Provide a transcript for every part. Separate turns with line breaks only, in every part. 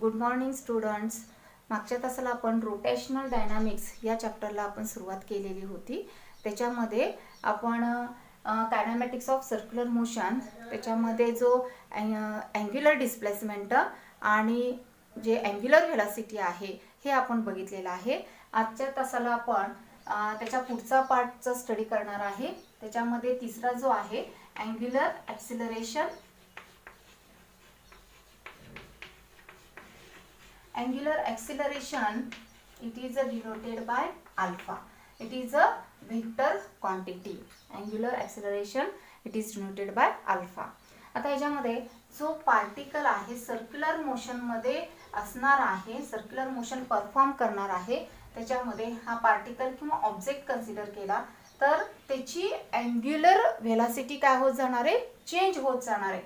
Good morning students. मागच्या तासाला आपण रोटेशनल डायनामिक्स या चॅप्टरला आपण सुरुवात केलेली होती. त्याच्यामध्ये आपण कायनेमॅटिक्स ऑफ सर्क्युलर मोशन, त्याच्यामध्ये जो अँग्युलर डिस्प्लेसमेंट आणि जे अँग्युलर व्हेलॉसिटी आहे हे आपण बघितलेलं आहे. आजच्या तासाला आपण त्याच्या पुढचा पार्टचा स्टडी करणार आहे. त्याच्यामध्ये तिसरा जो आहे angular acceleration. Angular acceleration, it is denoted by alpha. It is a vector quantity. Angular acceleration, it is denoted by alpha. आता याच्यामध्ये जो पार्टिकल आहे सर्क्युलर मोशन मध्ये असणार आहे, सर्क्युलर मोशन परफॉर्म करणार आहे, त्याच्यामध्ये हा पार्टिकल किंवा ऑब्जेक्ट कन्सिडर केला तर त्याची अँग्युलर व्हेलॉसिटी काय होत जाणार आहे, चेंज होत जाणार आहे.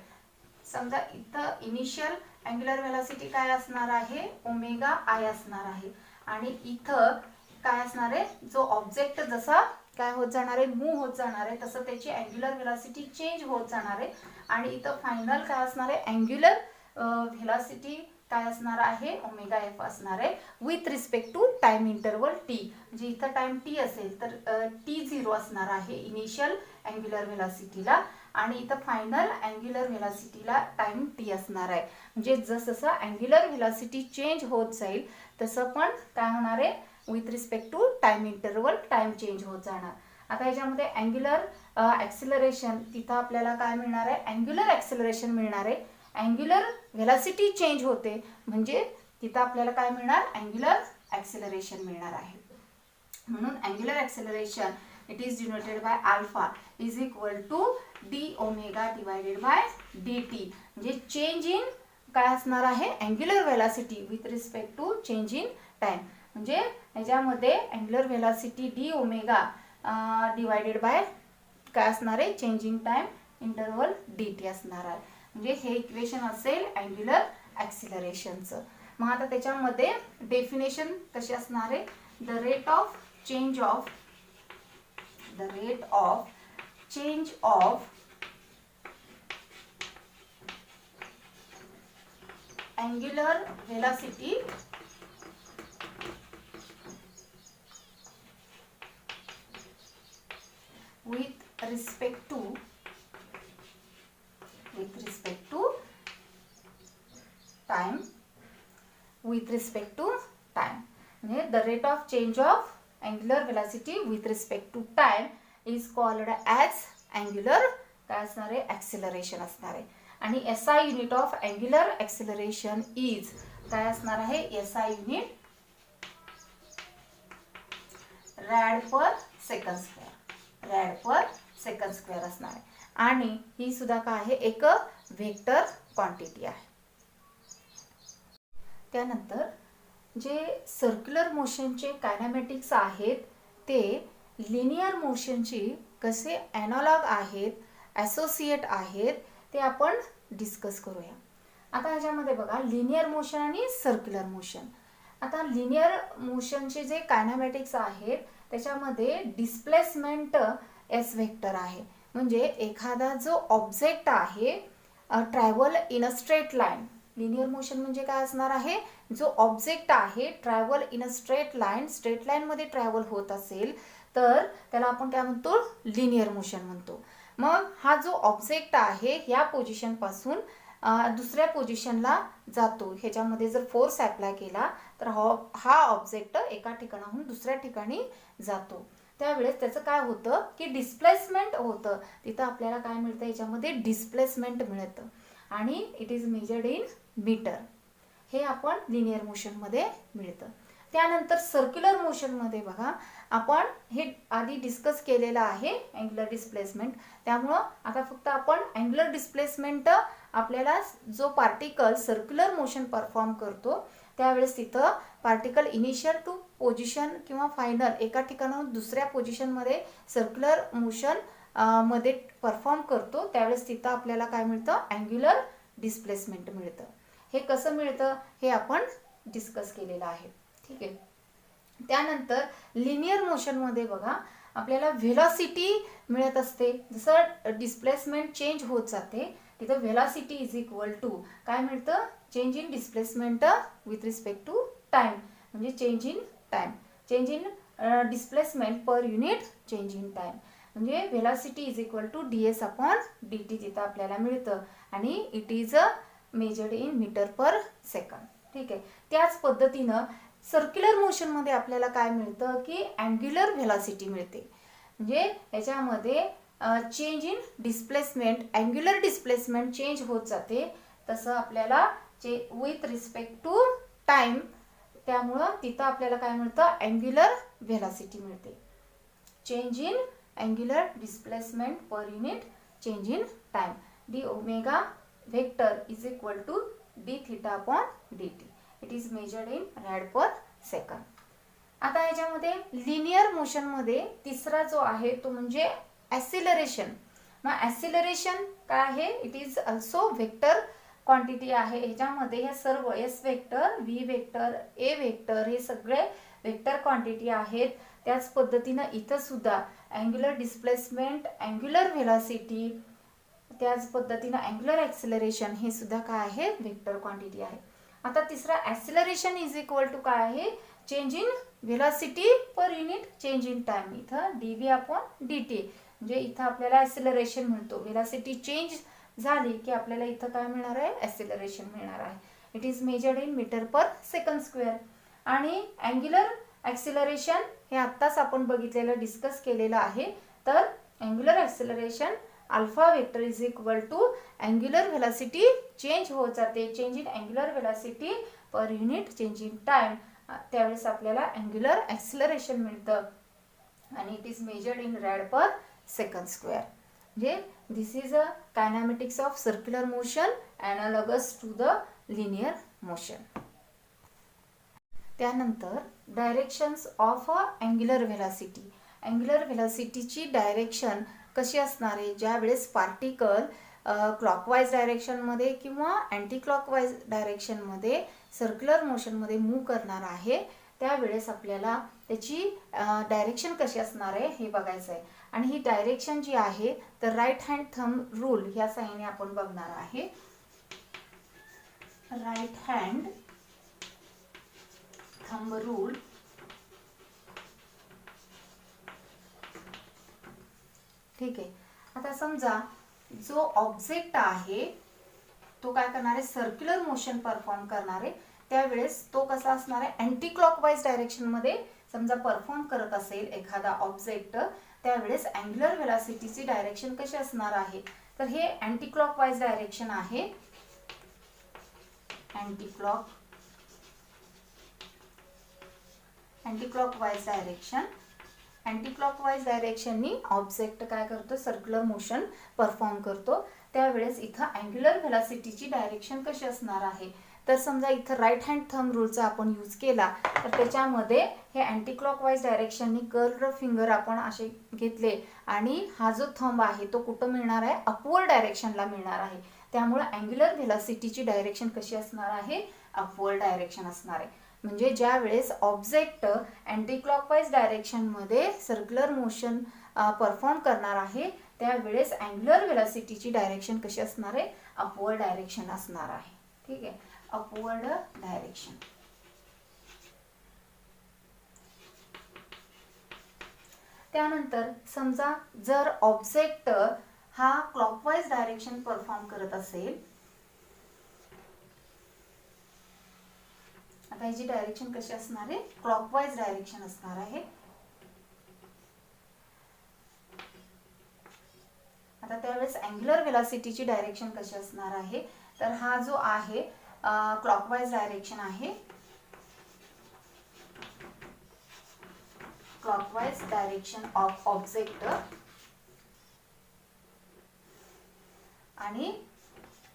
समजा इथं इनिशियल अँग्युलर व्हेलॉसिटी काय असणार आहे, ओमेगा आय असणार आहे. आणि इथं काय असणार आहे, जो ऑब्जेक्ट जसा काय होत जाणार आहे, मूव्ह होत जाणार आहे, तसं त्याची अँग्युलर व्हेलॉसिटी चेंज होत जाणार आहे. आणि इथं फायनल काय असणार आहे, अँग्युलर व्हेलॉसिटी काय असणार आहे, ओमेगा एफ असणार आहे with respect to time interval T. म्हणजे इथं टाइम टी असेल तर टी झिरो असणार आहे इनिशियल अँग्युलर व्हेलॉसिटीला, आणि इथं फायनल अँग्युलर व्हेलॉसिटीला टाइम टी असणार आहे. म्हणजे जसं अँग्युलर व्हेलॉसिटी चेंज होत जाईल तसं पण काय होणार आहे, with respect to time interval time change होत जाणार. आता याच्यामध्ये अँग्युलर ॲक्सिलरेशन, तिथं आपल्याला काय मिळणार आहे, अँग्युलर ॲक्सिलरेशन मिळणार आहे. अँग्युलर व्हेलॉसिटी चेंज होते म्हणजे तिथं आपल्याला काय मिळणार, अँग्युलर ॲक्सिलरेशन मिळणार आहे. म्हणून angular acceleration it is denoted by alpha is equal to D omega divided by D T. म्हणजे चेंज इन काय असणार आहे, angular velocity with respect to change in time. म्हणजे याच्यामध्ये angular velocity D omega divided by काय असणार आहे, change in time interval D T असणार आहे. म्हणजे हे इक्वेशन असेल अँग्युलर ॲक्सिलरेशनचं. मग आता त्याच्यामध्ये डेफिनेशन कशी असणार आहे, the rate of change of angular velocity with respect to time, म्हणजे the rate of change of angular velocity with respect to time is called as angular काय असणार आहे, acceleration असणार आहे. आणि SI unit of angular acceleration is काय असणार आहे, SI unit RAD per second square असणार आहे. आणि ही सुद्धा काय आहे, एक वेक्टर क्वांटिटी आहे. त्यानंतर जे सर्क्युलर मोशनचे कायनेमॅटिक्स आहेत ते लिनियर मोशनची कसे ॲनालॉग आहेत, ॲसोसिएट आहेत ते आपण डिस्कस करूया. आता ह्याच्यामध्ये बघा लिनियर मोशन आणि सर्क्युलर मोशन. आता लिनियर मोशनचे जे कायनेमॅटिक्स आहेत त्याच्यामध्ये डिस्प्लेसमेंट एस व्हेक्टर आहे. म्हणजे एखादा जो ऑब्जेक्ट आहे travel in a straight line. Linear motion म्हणजे काय असणार आहे, जो ऑब्जेक्ट आहे travel in a straight line मध्ये ट्रॅव्हल होत असेल तर त्याला आपण काय म्हणतो, लिनियर मोशन म्हणतो. मग हा जो ऑब्जेक्ट आहे ह्या पोझिशन पासून दुसऱ्या पोझिशनला जातो, ह्याच्यामध्ये जर फोर्स अप्लाय केला तर हा ऑब्जेक्ट एका ठिकाणाहून दुसऱ्या ठिकाणी जातो. त्यावेळेस त्याचं काय होतं की डिस्प्लेसमेंट होतं. तिथं आपल्याला काय मिळतं, याच्यामध्ये डिस्प्लेसमेंट मिळतं आणि it is measured in metre. हे आपण लिनियर मोशनमध्ये मिळतं. त्यानंतर सर्क्युलर मोशनमध्ये बघा आपण हे आधी डिस्कस केलेलं आहे अँग्युलर डिस्प्लेसमेंट. त्यामुळं आता फक्त आपण अँग्युलर डिस्प्लेसमेंट आपल्याला जो पार्टिकल सर्क्युलर मोशन परफॉर्म करतो त्यावेळेस तिथं पार्टिकल इनिशियल टू पोझिशन किंवा फायनल एका ठिकाणाहून दुसऱ्या पोझिशनमध्ये सर्क्युलर मोशन मध्ये परफॉर्म करतो त्यावेळेस तिथं आपल्याला काय मिळतं, अँग्युलर डिस्प्लेसमेंट मिळतं. हे कसं मिळतं हे आपण डिस्कस केलेलं आहे. ठीक आहे. त्यानंतर लिनियर मोशनमध्ये बघा आपल्याला व्हेलॉसिटी मिळत असते. जसं डिस्प्लेसमेंट चेंज होत जाते तिथं व्हेलॉसिटी इज इक्वल टू काय मिळतं, change in displacement with respect to time, म्हणजे change in time, change in displacement per unit change in time, म्हणजे velocity is equal to ds upon dt तिथं आपल्याला मिळतं आणि it is measured in metre per second. ठीक आहे. त्याच पद्धतीनं सर्क्युलर मोशनमध्ये आपल्याला काय मिळतं की अँग्युलर व्हेलॉसिटी मिळते. म्हणजे याच्यामध्ये change in displacement, angular displacement change होत जाते, तसं आपल्याला विथ रिस्पेक्ट टू टाइम, त्यामुळं तिथं आपल्याला काय मिळतं, अँग्युलर व्हेलॉसिटी मिळते. Change in angular displacement per unit change in time, d omega vector is equal to d theta upon dt. It is measured in rad per second. आता याच्यामध्ये linear मोशनमध्ये तिसरा जो आहे तो म्हणजे ॲसिलरेशन. मग ॲसिलरेशन काय आहे, it is also vector quantity आहे. ह्याच्यामध्ये हे सर्व एस वेक्टर, व्ही वेक्टर, ए वेक्टर हे सगळे वेक्टर क्वांटिटी आहेत. त्याच पद्धतीनं इथं सुद्धा अँग्युलर डिस्प्लेसमेंट, अँग्युलर व्हेलॉसिटी, त्याच पद्धतीनं अँग्युलर ॲक्सिलरेशन हे सुद्धा काय आहे, वेक्टर क्वांटिटी आहे. आता तिसरा ॲक्सिलरेशन इज इक्वल टू काय आहे, change in velocity per unit change in time, इथं dv अपॉन dt, म्हणजे इथं आपल्याला ॲक्सिलरेशन मिळतो. व्हेलॉसिटी चेंज झाली की आपल्याला इथं काय मिळणार आहे, ॲक्सिलरेशन मिळणार आहे. It is measured in metre per second square. आणि अँग्युलर ॲक्सिलरेशन हे आत्ताच आपण बघितलेलं, डिस्कस केलेलं आहे. तर angular acceleration alpha vector is equal to angular velocity change होत जाते, change in angular velocity per unit change in time, त्यावेळेस आपल्याला अँग्युलर ॲक्सिलरेशन मिळतं आणि it is measured in rad per second square. म्हणजे this is a kinematics of circular motion analogous to the linear motion. त्यानंतर directions of angular velocity. Angular व्हेलॉसिटीची direction कशी असणार आहे, ज्या वेळेस पार्टिकल क्लॉकवाईज डायरेक्शनमध्ये किंवा अँटी क्लॉकवाईज डायरेक्शनमध्ये सर्क्युलर मोशनमध्ये मूव्ह करणार आहे, त्यावेळेस आपल्याला त्याची डायरेक्शन कशी असणार आहे हे बघायचं आहे. आणि ही डायरेक्शन जी आहे तर राईट हँड थंब रूल ह्या साहाय्याने आपण बघणार आहे. Right hand thumb rule. ठीक आहे. आता समजा जो ऑब्जेक्ट आहे तो काय करणार आहे, सर्क्युलर मोशन परफॉर्म करणार आहे, त्यावेळेस तो कसा असणार आहे, अँटी क्लॉकवाईज डायरेक्शनमध्ये समजा परफॉर्म करत असेल एखादा ऑब्जेक्ट, त्यावेळेस अँग्युलर व्हेलॉसिटीची डायरेक्शन कशी असणार आहे, तर हे अँटी क्लॉकवाईज डायरेक्शन आहे. Anti clockwise direction. Anti clockwise डायरेक्शननी ऑब्जेक्ट काय करतो, सर्क्युलर मोशन परफॉर्म करतो. त्यावेळेस इथं अँग्युलर व्हेलॉसिटीची डायरेक्शन कशी असणार आहे, तर समजा इथं राईट हँड थंब रूलचा आपण यूज केला तर त्याच्यामध्ये हे अँटी क्लॉकवाईज डायरेक्शननी कर्व्ड फिंगर आपण असे घेतले आणि हा जो थंब आहे तो कुठं मिळणार आहे, अपवर्ड डायरेक्शनला मिळणार आहे. त्यामुळे अँग्युलर व्हेलॉसिटीची डायरेक्शन कशी असणार आहे, अपवर्ड डायरेक्शन असणार आहे. म्हणजे ज्या वेळेस ऑब्जेक्ट अँटी क्लॉकवाईज डायरेक्शनमध्ये सर्क्युलर मोशन परफॉर्म करणार आहे, त्यावेळेस अँग्युलर व्हेलॉसिटीची डायरेक्शन कशी असणार आहे, अपवर्ड डायरेक्शन असणार आहे. ठीक आहे, अपवर्ड डायरेक्शन. त्यानंतर समजा जर ऑब्जेक्ट हा क्लॉकवाईज डायरेक्शन परफॉर्म करत असेल, आता याची डायरेक्शन कशी असणार आहे, क्लॉकवाईज डायरेक्शन असणार आहे. आता त्यावेळेस अँग्युलर व्हेलॉसिटीची डायरेक्शन कशी असणार आहे, तर हा जो आहे क्लॉकवाईज डायरेक्शन आहे. Clockwise direction of object. आणि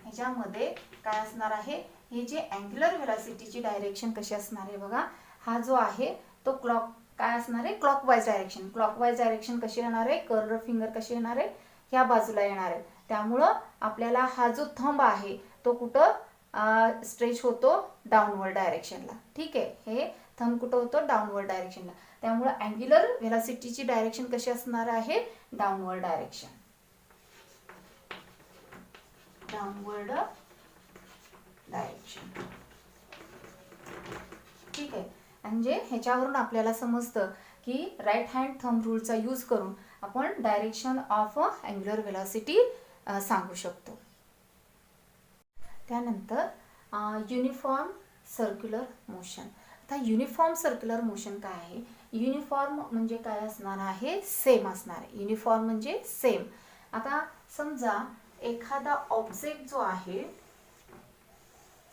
ह्याच्यामध्ये काय असणार आहे, हे जे अँग्युलर व्हेलॉसिटीची डायरेक्शन कशी असणार आहे बघा, हा जो आहे तो काय असणार आहे, क्लॉकवाईज डायरेक्शन. क्लॉकवाईज डायरेक्शन कशी येणार आहे, कर्व्ड फिंगर कशी येणार आहे, ह्या बाजूला येणार आहे. त्यामुळं आपल्याला हा जो थंब आहे तो कुठं स्ट्रेच होतो, डाऊनवर्ड डायरेक्शनला. ठीक आहे, हे थंब कुठं होतं, डाऊनवर्ड डायरेक्शनला. त्यामुळे अँग्युलर व्हेलॉसिटीची डायरेक्शन कशी असणार आहे, डाऊनवर्ड डायरेक्शन, डाऊनवर्ड डायरेक्शन. ठीक आहे. म्हणजे ह्याच्यावरून आपल्याला समजतं की राईट हँड थंब रूलचा यूज करून आपण डायरेक्शन ऑफ अँग्युलर व्हेलॉसिटी सांगू शकतो. त्यानंतर युनिफॉर्म सर्क्युलर मोशन. आता युनिफॉर्म सर्क्युलर मोशन काय आहे, युनिफॉर्म म्हणजे काय असणार आहे, सेम असणार आहे. युनिफॉर्म म्हणजे सेम. आता समजा एखादा ऑब्जेक्ट जो आहे,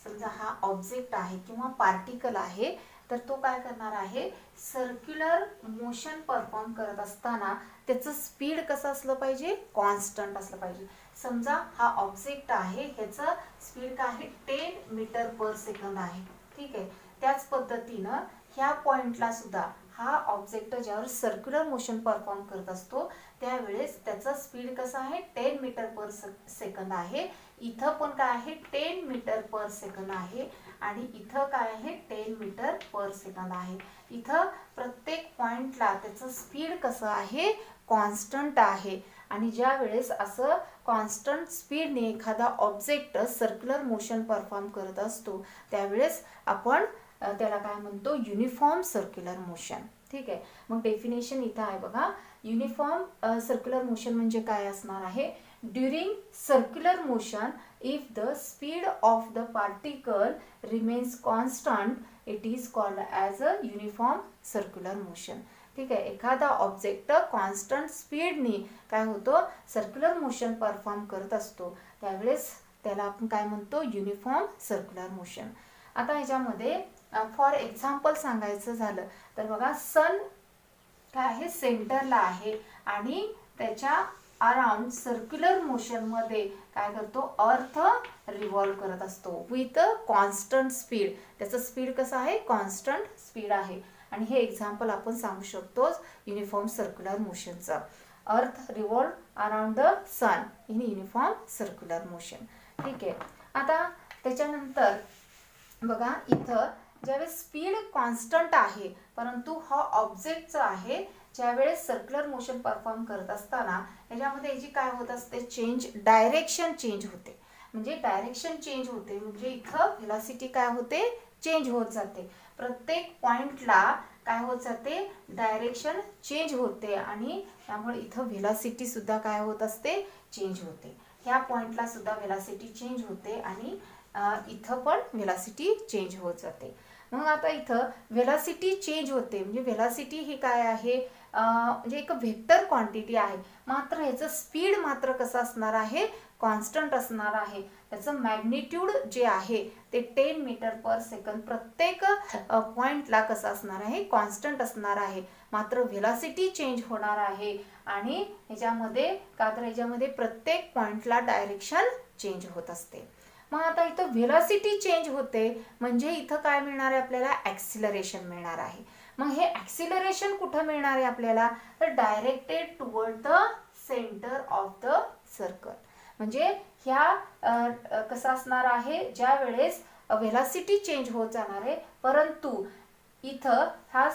समजा हा ऑब्जेक्ट आहे किंवा पार्टिकल आहे, तर तो काय करणार आहे, सर्क्युलर मोशन परफॉर्म करत असताना त्याचं स्पीड कसं असलं पाहिजे, कॉन्स्टंट असलं पाहिजे. समजा हा ऑब्जेक्ट आहे, ह्याचं स्पीड काय आहे, 10 मीटर पर सेकंद आहे. ठीक आहे. त्याच पद्धतीनं ह्या पॉइंटला सुद्धा हा ऑब्जेक्ट ज्यावर सर्क्युलर मोशन परफॉर्म करत असतो त्यावेळेस त्याचा स्पीड कसा आहे, 10 मीटर पर सेकंद आहे. इथं पण काय आहे, 10 मीटर पर सेकंद आहे आणि इथं काय आहे, 10 मीटर पर सेकंद आहे. इथं प्रत्येक पॉइंटला त्याचं स्पीड कसं आहे, कॉन्स्टंट आहे. आणि ज्या वेळेस असं कॉन्स्टंट स्पीडने एखादा ऑब्जेक्ट सर्क्युलर मोशन परफॉर्म करत असतो त्यावेळेस आपण त्याला काय म्हणतो, युनिफॉर्म सर्क्युलर मोशन. ठीक आहे. मग डेफिनेशन इथं आहे बघा. युनिफॉर्म सर्क्युलर मोशन म्हणजे काय असणार आहे, during circular motion if the speed of the particle remains constant it is called as a uniform circular motion. ठीक आहे. एखादा ऑब्जेक्ट कॉन्स्टंट स्पीडने काय होतं, सर्क्युलर मोशन परफॉर्म करत असतो त्यावेळेस त्याला आपण काय म्हणतो, युनिफॉर्म सर्क्युलर मोशन. आता ह्याच्यामध्ये फॉर एक्झाम्पल सांगायचं झालं तर बघा, सन काय आहे, सेंटरला आहे आणि त्याच्या अराउंड सर्क्युलर मोशन मध्ये काय करतो, अर्थ रिव्हॉल्व करत असतो विथ कॉन्स्टंट स्पीड. त्याचं स्पीड कसं आहे, कॉन्स्टंट स्पीड आहे. आणि हे एक्झाम्पल आपण सांगू शकतो युनिफॉर्म सर्क्युलर मोशनचं. Earth revolve around the sun in uniform circular motion. ठीक आहे. आता त्याच्यानंतर बघा, इथं ज्यावेळेस स्पीड कॉन्स्टंट आहे परंतु हा ऑब्जेक्टचं आहे, ज्यावेळेस सर्क्युलर मोशन परफॉर्म करत असताना याच्यामध्ये याची काय होत असते, चेंज, डायरेक्शन चेंज होते. म्हणजे डायरेक्शन चेंज होते म्हणजे इथं व्हेलॉसिटी काय होते, चेंज होत जाते. प्रत्येक पॉइंटला काय होत जाते, डायरेक्शन चेंज होते आणि त्यामुळे इथं व्हेलॉसिटी सुद्धा काय होत असते, चेंज होते. ह्या पॉइंटला सुद्धा व्हेलॉसिटी चेंज होते आणि इथं पण व्हेलॉसिटी चेंज होत जाते. मग आता इथं व्हेलॉसिटी चेंज होते म्हणजे व्हेलॉसिटी ही काय आहे, म्हणजे एक व्हेक्टर क्वांटिटी आहे. मात्र ह्याचं स्पीड मात्र कसं असणार आहे, कॉन्स्टंट असणार आहे. त्याचं मॅग्निट्यूड जे आहे ते 10 मीटर पर सेकंद प्रत्येक पॉइंटला कसं असणार आहे, कॉन्स्टंट असणार आहे. मात्र व्हेलॉसिटी चेंज होणार आहे आणि ह्याच्यामध्ये का तर ह्याच्यामध्ये प्रत्येक पॉइंटला डायरेक्शन चेंज होत असते. मग आता इथं व्हेलॉसिटी चेंज होते म्हणजे इथं काय मिळणार आहे आपल्याला, ॲक्सिलरेशन मिळणार आहे. मग हे ॲक्सिलरेशन कुठं मिळणार आहे आपल्याला, तर directed toward the centre of the circle. म्हणजे ह्या कसं असणार आहे, ज्या वेळेस व्हेलॉसिटी चेंज होत जाणार आहे परंतु इथं हा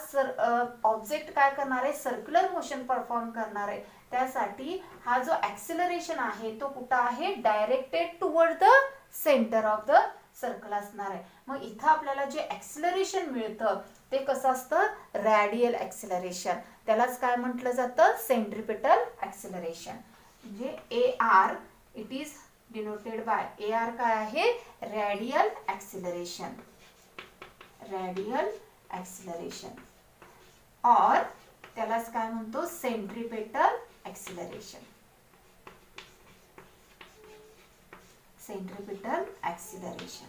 ऑब्जेक्ट काय करणार आहे, सर्क्युलर मोशन परफॉर्म करणार आहे. त्यासाठी हा जो ॲक्सिलरेशन आहे तो कुठं आहे, directed toward the centre of the circle असणार आहे. मग इथं आपल्याला जे ॲक्सिलरेशन मिळतं ते कसं असतं, रॅडियल ॲक्सिलरेशन. त्यालाच काय म्हटलं जातं, सेंट्रिपेटल ॲक्सिलरेशन. म्हणजे AR it is denoted bye, AR काय आहे, रॅडियल ॲक्सिलरेशन, रॅडियल ॲक्सिलरेशन. और त्यालाच काय म्हणतो, सेंट्रिपेटल ॲक्सिलरेशन, सेंट्रिपेटल ॲक्सिलरेशन.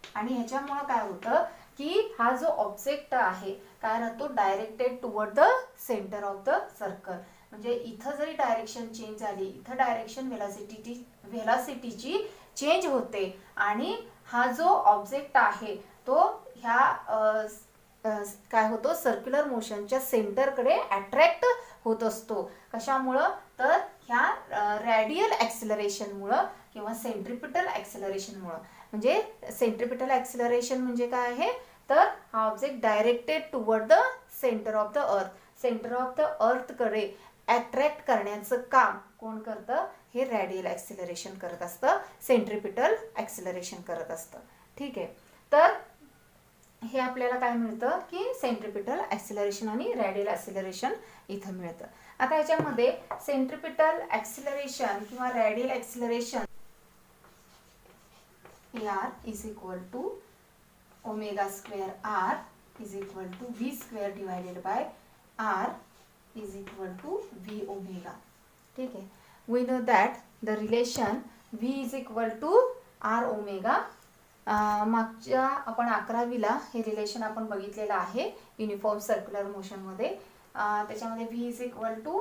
आणि ह्याच्यामुळे काय होतं की हा जो ऑब्जेक्ट आहे काय राहतो, directed toward the centre of the circle. म्हणजे इथं जरी डायरेक्शन चेंज झाली, इथं डायरेक्शन व्हेलॉसिटीची चेंज होते आणि हा जो ऑब्जेक्ट आहे तो ह्या काय होतो, सर्क्युलर मोशनच्या सेंटरकडे अट्रॅक्ट होत असतो. कशामुळं, तर ह्या रॅडियल ॲक्सिलरेशनमुळं किंवा सेंट्रिपिटल ॲक्सिलरेशनमुळं. म्हणजे सेंट्रिपिटल ॲक्सिलरेशन म्हणजे काय आहे, तर हा object directed toward the centre of the earth, centre of the अर्थकडे अट्रॅक्ट करण्याचं काम कोण करतं, हे रॅडियल ॲक्सिलरेशन करत असतं, सेंट्रिपिटल ॲक्सिलरेशन करत असतं. ठीक आहे. तर हे आपल्याला काय मिळतं की सेंट्रिपिटल ॲक्सिलरेशन आणि रॅडियल ॲक्सिलरेशन इथं मिळतं. आता याच्यामध्ये सेंट्रिपिटल ॲक्सिलरेशन किंवा radial acceleration AR is equal to omega square R is equal to V square divided by R is equal to V omega. ठीक आहे. We know that the relation V is equal to R omega. मागच्या आपण 11वीला हे relation आपण बघितलेलं आहे uniform circular मोशनमध्ये. त्याच्यामध्ये V is equal to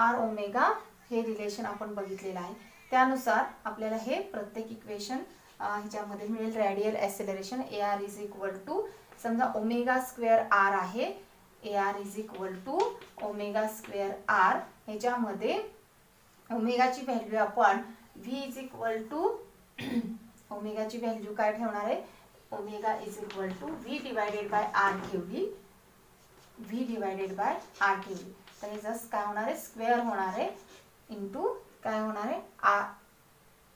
R omega हे रिलेशन आपण बघितलेलं आहे. त्यानुसार आपल्याला हे प्रत्येक इक्वेशन ह्याच्यामध्ये मिळेल. Radial acceleration AR is equal to समजा ओमेगा स्क्वेअर R आहे, AR is equal to omega square R. ह्याच्यामध्ये ओमेगाची व्हॅल्यू आपण V इज इक्वल टू ओमेगाची व्हॅल्यू काय ठेवणार आहे, omega is equal to V divided by R ठेवली, V डिवायडेड बाय R ठेवली. तर हे जस्ट काय होणार आहे, स्क्वेअर होणार आहे इंटू काय होणार आहे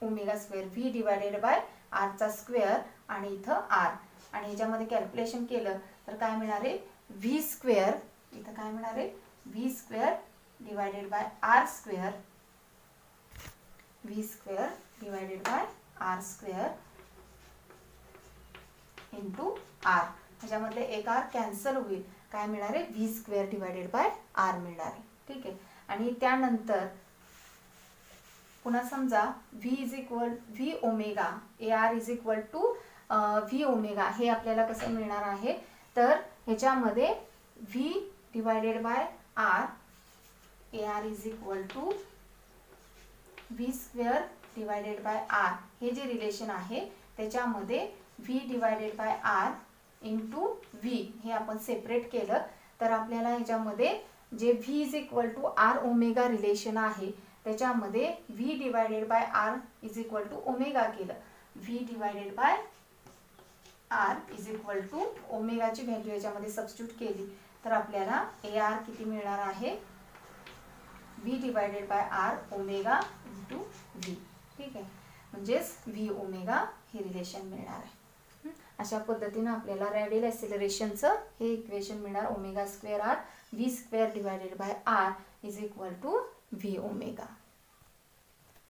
omega square V divided by R चा स्क्वेअर आणि इथं R. आणि ह्याच्यामध्ये कॅल्क्युलेशन केलं तर काय मिळणार आहे, V स्क्वेअर, इथं काय मिळणार आहे V square divided by R square, V square divided by R square into R. ह्याच्यामधले एक R कॅन्सल होईल, काय मिळणार आहे V square divided by R मिळणार आहे. ठीक आहे. आणि त्यानंतर पुन्हा समजा V omega AR is equal to V omega हे आपल्याला कसं मिळणार आहे, तर ह्याच्यामध्ये V divided by R AR is equal to V square divided by R हे जे रिलेशन आहे त्याच्यामध्ये V divided by R into V हे आपण सेपरेट केलं तर आपल्याला ह्याच्यामध्ये जे V is equal to R omega relation आहे त्याच्यामध्ये V divided by R is equal to omega केलं, V divided by R is equal to ओमेगाची व्हॅल्यू याच्यामध्ये सबस्टिट्यूट केली तर आपल्याला AR किती मिळणार आहे, V divided by R omega into V. ठीक आहे. म्हणजेच V ओमेगा हे रिलेशन मिळणार आहे. अशा पद्धतीने आपल्याला रॅडियल ॲक्सिलरेशनचं हे इक्वेशन मिळणार, omega square R V square divided by R is equal to V omega.